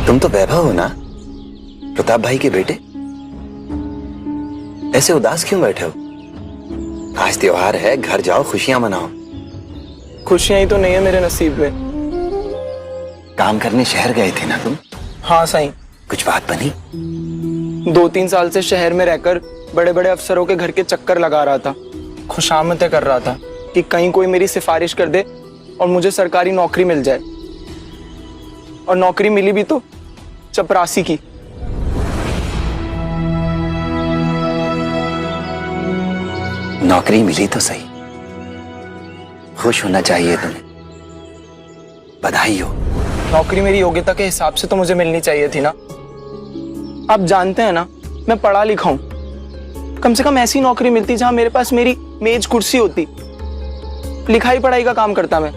तुम तो वैभव हो ना, प्रताप भाई के बेटे। ऐसे उदास क्यों बैठे हो? आज त्योहार है, घर जाओ, खुशियां मनाओ। खुशियां ही तो नहीं है मेरे नसीब में। काम करने शहर गए थे ना तुम? हाँ साईं। कुछ बात बनी? 2-3 साल से शहर में रहकर बड़े बड़े अफसरों के घर के चक्कर लगा रहा था, खुशामतें कर रहा था कि कहीं कोई मेरी सिफारिश कर दे और मुझे सरकारी नौकरी मिल जाए। और नौकरी मिली भी तो चपरासी की। नौकरी मिली तो सही, खुश होना चाहिए तुम्हें, बधाई हो। नौकरी मेरी योग्यता के हिसाब से तो मुझे मिलनी चाहिए थी ना। आप जानते हैं ना, मैं पढ़ा लिखा हूं। कम से कम ऐसी नौकरी मिलती जहां मेरे पास मेरी मेज कुर्सी होती, लिखाई पढ़ाई का काम करता मैं।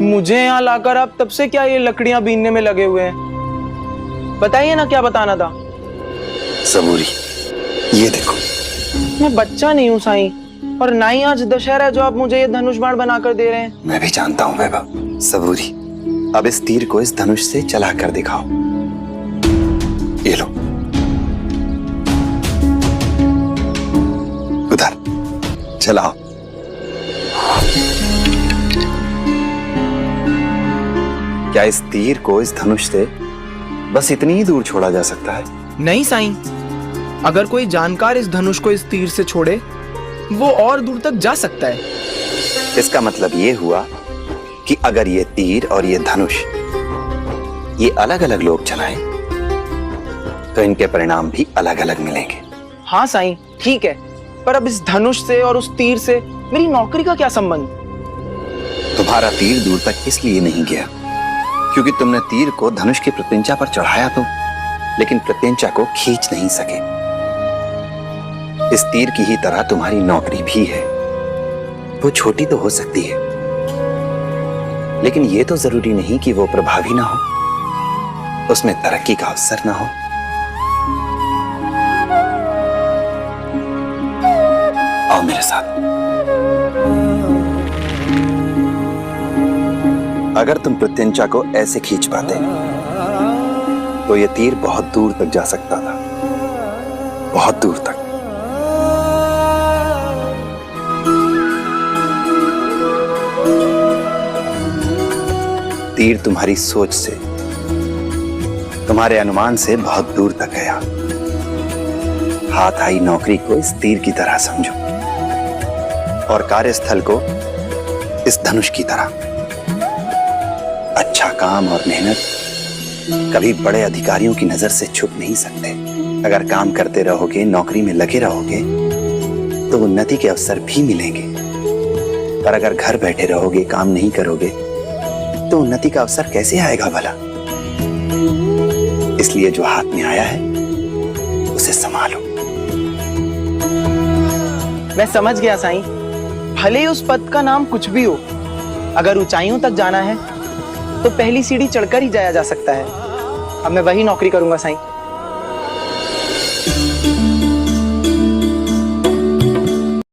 मुझे यहाँ लाकर आप तब से क्या ये लकड़ियां बीनने में लगे हुए हैं? बताइए ना क्या बताना था। सबूरी, ये देखो। मैं बच्चा नहीं हूँ साईं, और ना ही आज दशहरा है जो आप मुझे ये धनुष बाण बनाकर दे रहे हैं। मैं भी जानता हूँ वैभव। सबूरी, अब इस तीर को इस धनुष से चला कर दिखाओ। ये लो, उधर चलाओ। क्या इस तीर को इस धनुष से बस इतनी ही दूर छोड़ा जा सकता है? नहीं साईं, अगर कोई जानकार इस धनुष को इस तीर से छोड़े, वो और दूर तक जा सकता है। इसका मतलब ये हुआ कि अगर ये तीर और ये धनुष ये अलग अलग लोग चलाएं, तो इनके परिणाम भी अलग अलग मिलेंगे। हाँ साईं, ठीक है, पर अब इस धनुष से और उस तीर से मेरी नौकरी का क्या संबंध? तुम्हारा तीर दूर तक इसलिए नहीं गया क्योंकि तुमने तीर को धनुष की प्रत्यंचा पर चढ़ाया तो, लेकिन प्रत्यंचा को खींच नहीं सके। इस तीर की ही तरह तुम्हारी नौकरी भी है। वो छोटी तो हो सकती है, लेकिन ये तो जरूरी नहीं कि वो प्रभावी ना हो, उसमें तरक्की का अवसर ना हो। आओ मेरे साथ। अगर तुम प्रत्यंचा को ऐसे खींच पाते तो ये तीर बहुत दूर तक जा सकता था, बहुत दूर तक। तीर तुम्हारी सोच से, तुम्हारे अनुमान से बहुत दूर तक गया। हाथ आई नौकरी को इस तीर की तरह समझो और कार्यस्थल को इस धनुष की तरह। अच्छा काम और मेहनत कभी बड़े अधिकारियों की नजर से छुप नहीं सकते। अगर काम करते रहोगे, नौकरी में लगे रहोगे, तो उन्नति के अवसर भी मिलेंगे। पर अगर घर बैठे रहोगे, काम नहीं करोगे, तो उन्नति का अवसर कैसे आएगा भला? इसलिए जो हाथ में आया है उसे संभालो। मैं समझ गया साईं, भले ही उस पद का नाम कुछ भी हो, अगर ऊंचाइयों तक जाना है तो पहली सीढ़ी चढ़कर ही जाया जा सकता है। अब मैं वही नौकरी करूंगा साईं।